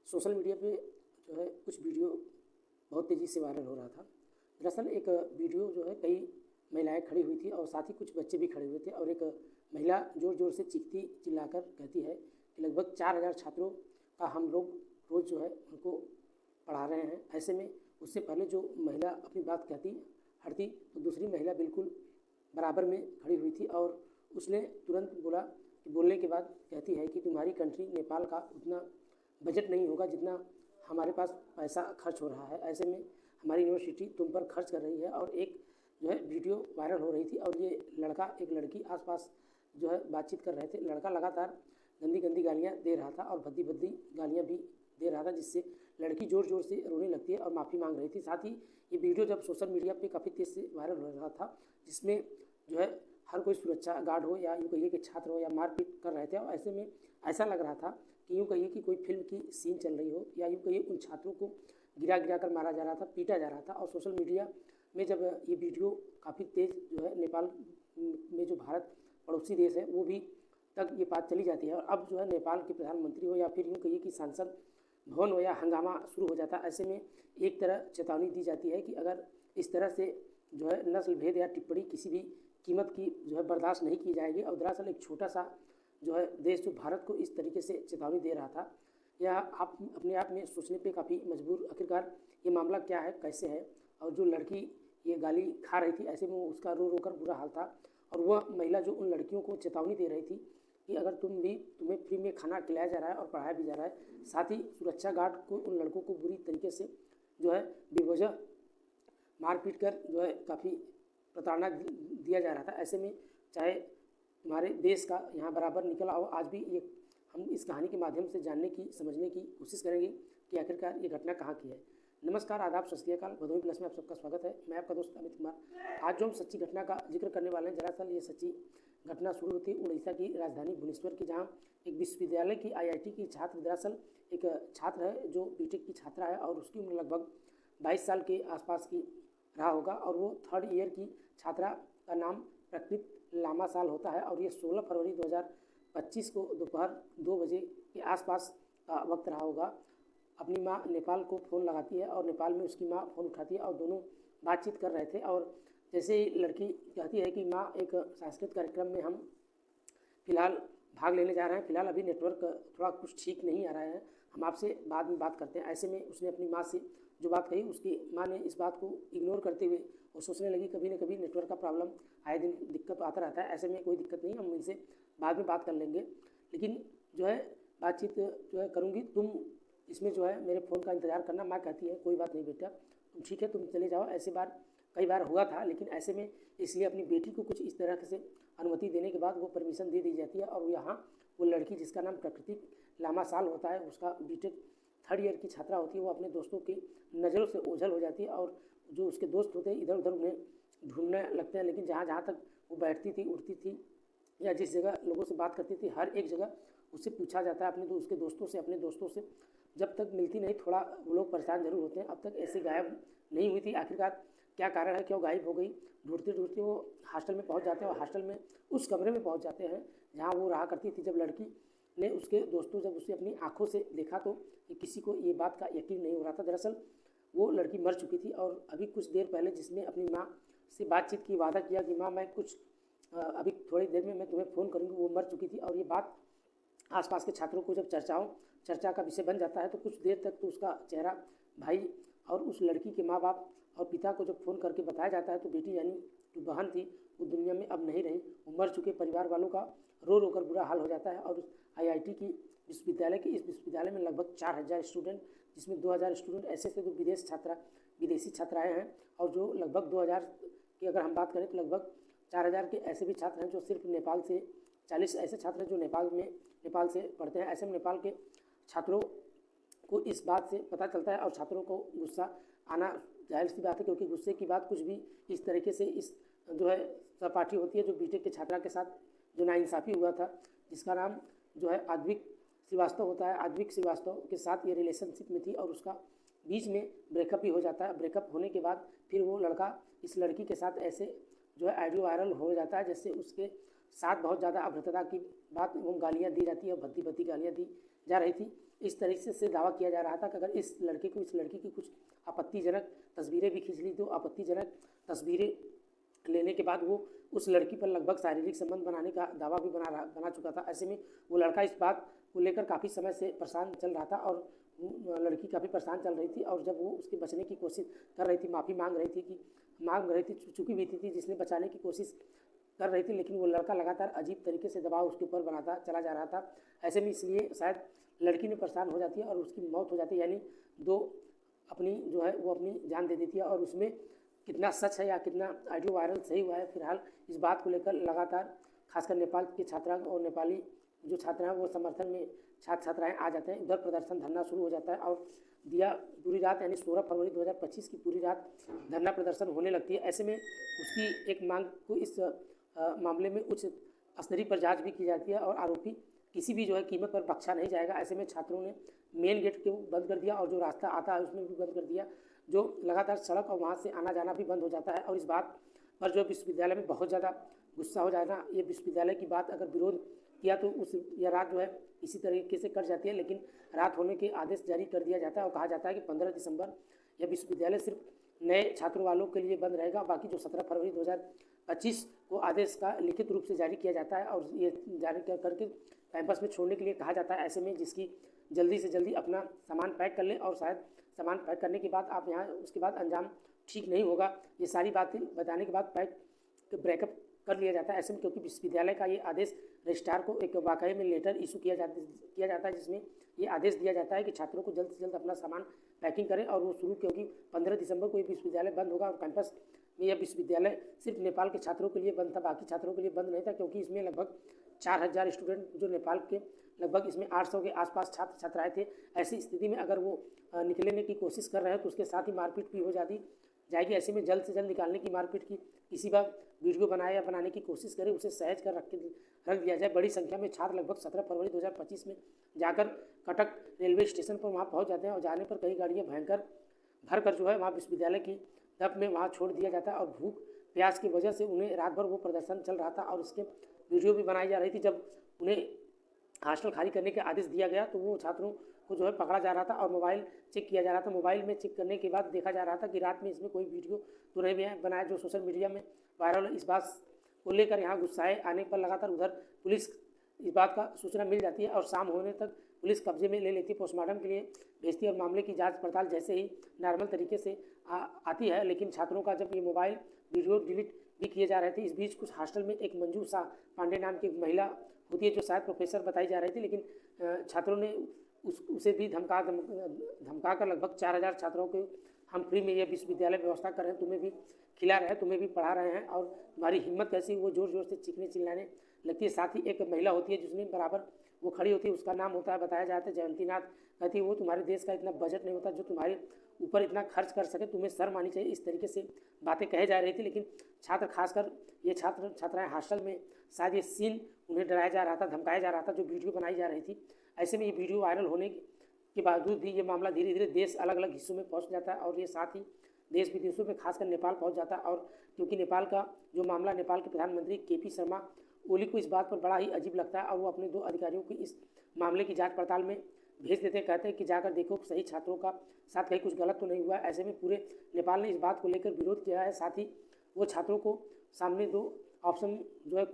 Social media पे जो है कुछ वीडियो बहुत तेज़ी से वायरल हो रहा था। दरअसल एक वीडियो जो है कई महिलाएं खड़ी हुई थी और साथ ही कुछ बच्चे भी खड़े हुए थे और एक महिला ज़ोर ज़ोर से चीखती चिल्लाकर कहती है कि लगभग 4000 छात्रों का हम लोग रोज़ जो है उनको पढ़ा रहे हैं। ऐसे में उससे पहले जो महिला अपनी बात कहती हटती तो दूसरी महिला बिल्कुल बराबर में खड़ी हुई थी और उसने तुरंत बोला कि बोलने के बाद कहती है कि तुम्हारी कंट्री नेपाल का उतना बजट नहीं होगा जितना हमारे पास पैसा खर्च हो रहा है। ऐसे में हमारी यूनिवर्सिटी तुम पर खर्च कर रही है। और एक जो है वीडियो वायरल हो रही थी और ये लड़का एक लड़की आसपास जो है बातचीत कर रहे थे। लड़का लगातार गंदी गंदी गालियाँ दे रहा था और भद्दी भद्दी गालियाँ भी दे रहा था, जिससे लड़की ज़ोर ज़ोर से रोने लगती है और माफ़ी मांग रही थी। साथ ही ये वीडियो जब सोशल मीडिया पे काफ़ी तेज़ से वायरल हो रहा था, जिसमें जो है हर कोई सुरक्षा गार्ड हो या यूँ कहिए कि छात्र हो या मारपीट कर रहे थे। और ऐसे में ऐसा लग रहा था कि यूँ कहिए कि कोई फिल्म की सीन चल रही हो या यूँ कहिए उन छात्रों को गिरा गिरा कर मारा जा रहा था, पीटा जा रहा था। और सोशल मीडिया में जब ये वीडियो काफ़ी तेज़ जो है नेपाल में जो भारत पड़ोसी देश है वो भी तक ये बात चली जाती है। और अब जो है नेपाल के प्रधानमंत्री हो या फिर यूँ कहिए कि सांसद भवन हो या हंगामा शुरू हो जाता। ऐसे में एक तरह चेतावनी दी जाती है कि अगर इस तरह से जो है नस्ल भेद या टिप्पणी किसी भी कीमत की जो है बर्दाश्त नहीं की जाएगी। और दरअसल एक छोटा सा जो है देश जो भारत को इस तरीके से चेतावनी दे रहा था, या आप अपने आप में सोचने पे काफ़ी मजबूर आखिरकार ये मामला क्या है, कैसे है। और जो लड़की ये गाली खा रही थी, ऐसे में उसका रो रो कर बुरा हाल था। और वह महिला जो उन लड़कियों को चेतावनी दे रही थी कि अगर तुम्हें फ्री में खाना खिलाया जा रहा है और पढ़ाया भी जा रहा है, साथ ही सुरक्षा गार्ड को उन लड़कों को बुरी तरीके से जो है बेवजह मारपीट कर जो है काफ़ी प्रताड़ना दिया जा रहा था। ऐसे में चाहे हमारे देश का यहाँ बराबर निकला हो, आज भी ये हम इस कहानी के माध्यम से जानने की समझने की कोशिश करेंगे कि आखिरकार ये घटना कहाँ की है। नमस्कार, आदाब, सत श्री अकाल, भदोही प्लस में आप सबका स्वागत है। मैं आपका दोस्त अमित कुमार। आज जो हम सच्ची घटना का जिक्र करने वाले हैं, दरअसल ये सच्ची घटना शुरू होती है उड़ीसा की राजधानी भुवनेश्वर की, जहाँ एक विश्वविद्यालय की IIT की छात्र, दरअसल एक छात्र है जो बीटेक की छात्रा है और उसकी उम्र लगभग 22 साल के आसपास की रहा होगा। और वो 3rd ईयर की छात्रा का नाम प्रकृति लामासाल होता है। और ये 16 फरवरी 2025 को दोपहर 2 बजे के आसपास का वक्त रहा होगा। अपनी माँ नेपाल को फ़ोन लगाती है और नेपाल में उसकी माँ फ़ोन उठाती है और दोनों बातचीत कर रहे थे। और जैसे ही लड़की कहती है कि माँ, एक सांस्कृतिक कार्यक्रम में हम फ़िलहाल भाग लेने जा रहे हैं, फ़िलहाल अभी नेटवर्क थोड़ा कुछ ठीक नहीं आ रहा है, हम आपसे बाद में बात करते हैं। ऐसे में उसने अपनी माँ से जो बात कही, उसकी माँ ने इस बात को इग्नोर करते हुए और सोचने लगी कभी न कभी नेटवर्क का प्रॉब्लम आए दिन दिक्कत आता रहता है, ऐसे में कोई दिक्कत नहीं, हम इनसे बाद में बात कर लेंगे, लेकिन जो है बातचीत जो है करूँगी, तुम इसमें जो है मेरे फ़ोन का इंतज़ार करना। माँ कहती है कोई बात नहीं बेटा, तुम ठीक है, तुम चले जाओ। ऐसे बार कई बार हुआ था, लेकिन ऐसे में इसलिए अपनी बेटी को कुछ इस तरह से अनुमति देने के बाद वो परमिशन दे दी जाती है। और यहाँ वो लड़की जिसका नाम प्रकृति लामासाल होता है, उसका बीटेक 3rd ईयर की छात्रा होती है, वो अपने दोस्तों की नज़रों से ओझल हो जाती है और जो उसके दोस्त होते हैं इधर उधर उन्हें ढूंढने लगते हैं। लेकिन जहाँ जहाँ तक वो बैठती थी, उठती थी या जिस जगह लोगों से बात करती थी, हर एक जगह उससे पूछा जाता है उसके दोस्तों से, अपने दोस्तों से। जब तक मिलती नहीं, थोड़ा वो लोग परेशान जरूर होते हैं। अब तक ऐसे गायब नहीं हुई थी, आखिरकार क्या कारण है, क्यों गायब हो गई। ढूंढते ढूंढते वो हॉस्टल में पहुंच जाते हैं और हॉस्टल में उस कमरे में पहुंच जाते हैं जहां वो रहा करती थी। जब लड़की ने उसके दोस्तों जब उसे अपनी आंखों से देखा तो किसी को ये बात का यकीन नहीं हो रहा था। दरअसल वो लड़की मर चुकी थी और अभी कुछ देर पहले जिसने अपनी माँ से बातचीत की, वादा किया कि माँ मैं अभी थोड़ी देर में मैं तुम्हें फ़ोन करूँगी, वो मर चुकी थी। और ये बात आसपास के छात्रों को जब चर्चा का विषय बन जाता है तो कुछ देर तक तो उसका चेहरा भाई और उस लड़की के माँ बाप और पिता को जब फ़ोन करके बताया जाता है तो बेटी यानी जो बहन थी वो दुनिया में अब नहीं रही, वो मर चुके परिवार वालों का रो रो कर बुरा हाल हो जाता है। और उस IIT की विश्वविद्यालय की इस विश्वविद्यालय में लगभग 4000 स्टूडेंट, जिसमें 2000 स्टूडेंट ऐसे थे जो विदेशी छात्राएँ हैं। और जो लगभग 2000 की अगर हम बात करें तो लगभग 4000 के ऐसे भी छात्र हैं जो सिर्फ नेपाल से, 40 ऐसे छात्र हैं जो नेपाल से पढ़ते हैं। ऐसे में नेपाल के छात्रों को इस बात से पता चलता है और छात्रों को गुस्सा आना जाहिर सी बात है, क्योंकि गुस्से की बात कुछ भी इस तरीके से इस जो है सहपाठी होती है जो बीटेक के छात्रा के साथ जो नाइंसाफ़ी हुआ था, जिसका नाम जो है आद्विक श्रीवास्तव होता है। आद्विक श्रीवास्तव के साथ ये रिलेशनशिप में थी और उसका बीच में ब्रेकअप भी हो जाता है। ब्रेकअप होने के बाद फिर वो लड़का इस लड़की के साथ ऐसे जो है ऑडियो वायरल हो जाता है जैसे उसके साथ बहुत ज़्यादा अभद्रता की बात एवं गालियाँ दी जाती है और भद्दी भद्दी गालियाँ दी जा रही थी। इस तरीके से दावा किया जा रहा था कि अगर इस लड़के को, इस लड़की की कुछ आपत्तिजनक तस्वीरें भी खींच ली तो आपत्तिजनक तस्वीरें लेने के बाद वो उस लड़की पर लगभग शारीरिक संबंध बनाने का दावा भी बना चुका था। ऐसे में वो लड़का इस बात को लेकर काफ़ी समय से परेशान चल रहा था और लड़की काफ़ी परेशान चल रही थी। और जब वो उसके बचने की कोशिश कर रही थी, माफ़ी मांग रही थी, चुकी भी थी जिसने बचाने की कोशिश कर रही थी, लेकिन वो लड़का लगातार अजीब तरीके से दबाव उसके ऊपर बनाता चला जा रहा था। ऐसे में इसलिए शायद लड़की ने परेशान हो जाती है और उसकी मौत हो जाती है, यानी वो अपनी जान दे देती है। और उसमें कितना सच है या कितना ऑडियो वायरल सही हुआ है, फिलहाल इस बात को लेकर लगातार खासकर नेपाल के छात्रा और नेपाली जो छात्र हैं वो समर्थन में छात्र छात्राएँ आ जाते हैं। उधर प्रदर्शन धरना शुरू हो जाता है और पूरी रात यानी 16 फरवरी 2025 की पूरी रात धरना प्रदर्शन होने लगती है। ऐसे में उसकी एक मांग को इस मामले में उच्च स्तरीय पर जांच भी की जाती है और आरोपी किसी भी कीमत पर बख्शा नहीं जाएगा। ऐसे में छात्रों ने मेन गेट को बंद कर दिया और जो रास्ता आता है उसमें भी बंद कर दिया, जो लगातार सड़क और वहाँ से आना जाना भी बंद हो जाता है। और इस बात पर विश्वविद्यालय में बहुत ज़्यादा गुस्सा हो जाना, ये विश्वविद्यालय की बात अगर विरोध किया तो यह रात इसी तरीके से कट जाती है। लेकिन रात होने के आदेश जारी कर दिया जाता है और कहा जाता है कि 15 दिसंबर यह विश्वविद्यालय सिर्फ नए छात्रों वालों के लिए बंद रहेगा। बाकी जो 17 फरवरी 2025 को आदेश का लिखित रूप से जारी किया जाता है और ये जारी करके कैंपस में छोड़ने के लिए कहा जाता है। ऐसे में जिसकी जल्दी से जल्दी अपना सामान पैक कर लें और शायद सामान पैक करने के बाद आप यहाँ उसके बाद अंजाम ठीक नहीं होगा, ये सारी बातें बताने के बाद ब्रेकअप कर लिया जाता है। ऐसे में क्योंकि विश्वविद्यालय का ये आदेश रजिस्ट्रार को एक वाकई में लेटर इशू किया जाता है जिसमें ये आदेश दिया जाता है कि छात्रों को जल्द से जल्द अपना सामान पैकिंग करें और वो शुरू, क्योंकि 15 दिसंबर को ये विश्वविद्यालय बंद होगा और कैंपस में यह विश्वविद्यालय सिर्फ नेपाल के छात्रों के लिए बंद था, बाकी छात्रों के लिए बंद नहीं था, क्योंकि इसमें लगभग 4000 स्टूडेंट जो नेपाल के लगभग इसमें 800 के आसपास छात्र छात्राएँ थे। ऐसी स्थिति में अगर वो निकलने की कोशिश कर रहे हैं तो उसके साथ ही मारपीट भी हो जाएगी। ऐसे में जल्द से जल्द निकालने की मारपीट की किसी बार वीडियो बनाए या बनाने की कोशिश करे उसे सहज कर रख दिया जाए। बड़ी संख्या में छात्र लगभग 17 फरवरी 2025 में जाकर कटक रेलवे स्टेशन पर वहाँ पहुँच जाते हैं और जाने पर कई गाड़ियाँ भर कर वहाँ विश्वविद्यालय की तब में वहाँ छोड़ दिया जाता है। और भूख प्यास की वजह से उन्हें रात भर वो प्रदर्शन चल रहा था और उसके वीडियो भी बनाई जा रही थी। जब उन्हें हॉस्टल खाली करने का आदेश दिया गया तो वो छात्रों को पकड़ा जा रहा था और मोबाइल चेक किया जा रहा था। मोबाइल में चेक करने के बाद देखा जा रहा था कि रात में इसमें कोई वीडियो तो नहीं बनाया जो सोशल मीडिया में वायरल। इस बात को लेकर यहाँ गुस्साए आने पर लगातार उधर पुलिस इस बात का सूचना मिल जाती है और शाम होने तक पुलिस कब्जे में ले लेती है, पोस्टमार्टम के लिए भेजती है और मामले की जांच पड़ताल जैसे ही नॉर्मल तरीके से आती है। लेकिन छात्रों का जब ये मोबाइल वीडियो डिलीट भी किए जा रहे थे, इस बीच कुछ हॉस्टल में एक मंजू शाह पांडे नाम की महिला होती है जो शायद प्रोफेसर बताई जा रही थी, लेकिन छात्रों ने उसे भी धमका कर लगभग 4000 छात्रों को हम फ्री में ये विश्वविद्यालय व्यवस्था कर रहे हैं, तुम्हें भी खिला रहे हैं, तुम्हें भी पढ़ा रहे हैं और तुम्हारी हिम्मत कैसी, वो ज़ोर ज़ोर से चीखने चिल्लाने लगती है। साथ ही एक महिला होती है जिसने बराबर वो खड़ी होती है, उसका नाम होता है, बताया जाता है जयंती नाथ। कहती है वो तुम्हारे देश का इतना बजट नहीं होता जो तुम्हारे ऊपर इतना खर्च कर सके, तुम्हें शर्म आनी चाहिए। इस तरीके से बातें कहे जा रही थी। लेकिन छात्र, खासकर ये छात्र छात्राएँ हॉस्टल में शायद ये सीन उन्हें डराया जा रहा था, धमकाया जा रहा था, जो वीडियो बनाई जा रही थी। ऐसे में ये वीडियो वायरल होने के बावजूद भी ये मामला धीरे धीरे देश अलग अलग हिस्सों में पहुंच जाता है और ये साथ ही देश विदेशों में खासकर नेपाल पहुंच जाता है। और क्योंकि नेपाल का जो मामला नेपाल के प्रधानमंत्री केपी शर्मा ओली को इस बात पर बड़ा ही अजीब लगता है और वो अपने 2 अधिकारियों को इस मामले की जांच पड़ताल में भेज देते हैं। कहते हैं कि जाकर देखो सही छात्रों का साथ कहीं कुछ गलत तो नहीं हुआ। ऐसे में पूरे नेपाल ने इस बात को लेकर विरोध किया है। साथ ही वो छात्रों को सामने 2 ऑप्शन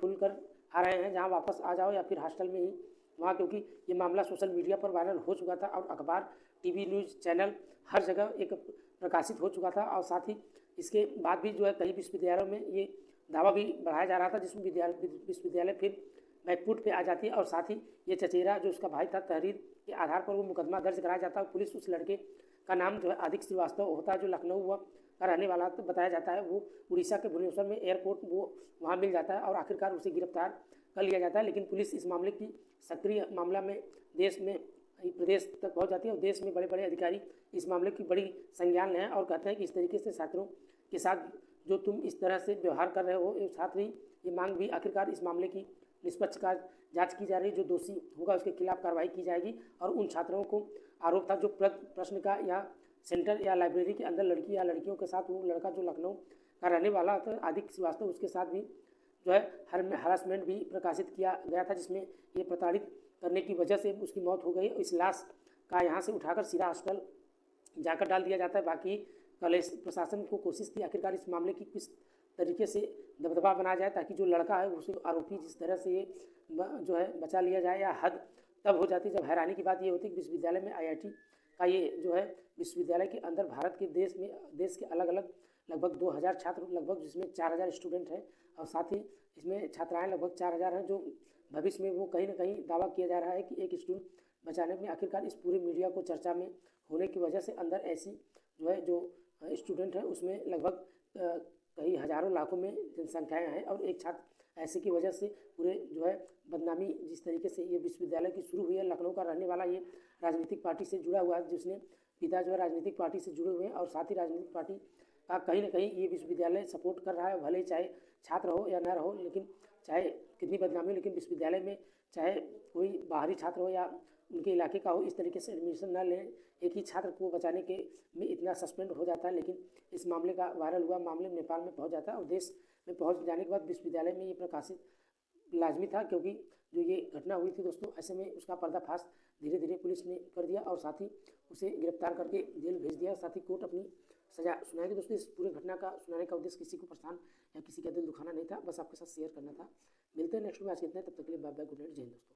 खुल कर आ रहे हैं, जहाँ वापस आ जाओ या फिर हॉस्टल में ही वहाँ, क्योंकि ये मामला सोशल मीडिया पर वायरल हो चुका था और अखबार, टीवी, न्यूज़ चैनल हर जगह एक प्रकाशित हो चुका था। और साथ ही इसके बाद भी कई विश्वविद्यालयों में ये दावा भी बढ़ाया जा रहा था, जिसमें विश्वविद्यालय फिर बैकफुट पे आ जाती है। और साथ ही ये चचेरा जो उसका भाई था, तहरीर के आधार पर वो मुकदमा दर्ज कराया जाता है। पुलिस उस लड़के का नाम आदिक श्रीवास्तव होता है, जो लखनऊ का रहने वाला तो बताया जाता है। वो उड़ीसा के भुवनेश्वर में एयरपोर्ट वो वहाँ मिल जाता है और आखिरकार उसे गिरफ्तार कर लिया जाता है। लेकिन पुलिस इस मामले की सक्रिय मामला में प्रदेश तक पहुँच जाती है और देश में बड़े बड़े अधिकारी इस मामले की बड़ी संज्ञान लें और कहते हैं कि इस तरीके से छात्रों के साथ जो तुम इस तरह से व्यवहार कर रहे हो, छात्र ही ये मांग भी आखिरकार इस मामले की निष्पक्ष जांच की जा रही है। जो दोषी होगा उसके खिलाफ कार्रवाई की जाएगी। और उन छात्रों को आरोप था जो प्रश्न का या सेंटर या लाइब्रेरी के अंदर लड़की या लड़कियों के साथ, वो लड़का जो लखनऊ का रहने वाला था आदिक श्रीवास्तव, उसके साथ भी जो है हरासमेंट भी प्रकाशित किया गया था, जिसमें ये प्रताड़ित करने की वजह से उसकी मौत हो गई। इस लाश का यहाँ से उठाकर सीधा हॉस्टल जाकर डाल दिया जाता है। बाकी कॉलेज प्रशासन को कोशिश थी आखिरकार इस मामले की किस तरीके से दबदबा बनाया जाए ताकि जो लड़का है उसे आरोपी जिस तरह से ये जो है बचा लिया जाए, या हद तब हो जाती जब हैरानी की बात ये होती कि विश्वविद्यालय में IIT का ये जो है विश्वविद्यालय के अंदर भारत के देश के अलग अलग लगभग 2000 छात्र लगभग, जिसमें 4000 स्टूडेंट हैं और साथ ही इसमें छात्राएं लगभग 4000 हैं, जो भविष्य में वो कहीं ना कहीं दावा किया जा रहा है कि एक स्टूडेंट बचाने में आखिरकार इस पूरे मीडिया को चर्चा में होने की वजह से अंदर ऐसी जो है जो स्टूडेंट है उसमें लगभग कई हजारों लाखों में जनसंख्याएँ हैं, और एक छात्र ऐसे की वजह से पूरे जो है बदनामी जिस तरीके से ये विश्वविद्यालय की शुरू हुई है। लखनऊ का रहने वाला ये राजनीतिक पार्टी से जुड़ा हुआ है, जिसने पिता जो है राजनीतिक पार्टी से जुड़े हुए हैं, और साथ ही राजनीतिक पार्टी का कहीं ना कहीं ये विश्वविद्यालय सपोर्ट कर रहा है, भले चाहे छात्र हो या न रहो, लेकिन चाहे कितनी बदनामी हो, लेकिन विश्वविद्यालय में चाहे कोई बाहरी छात्र हो या उनके इलाके का हो, इस तरीके से एडमिशन न लें। एक ही छात्र को बचाने के में इतना सस्पेंड हो जाता है, लेकिन इस मामले का वायरल हुआ मामले नेपाल में पहुंच जाता है, और देश में पहुंच जाने के बाद विश्वविद्यालय में ये प्रकाशित लाजमी था, क्योंकि जो ये घटना हुई थी दोस्तों, ऐसे में उसका पर्दाफाश धीरे धीरे पुलिस ने कर दिया और साथ ही उसे गिरफ्तार करके जेल भेज दिया, साथ ही कोर्ट अपनी सजा सुनाएगी। दोस्तों इस पूरे घटना का सुनाने का उद्देश्य किसी को परेशान या किसी का दिल दुखाना नहीं था, बस आपके साथ शेयर करना था। मिलते हैं नेक्स्ट में, आज कितने, तब तक के लिए बाय बाय, गुड नाइट, जय हिंद दोस्तों।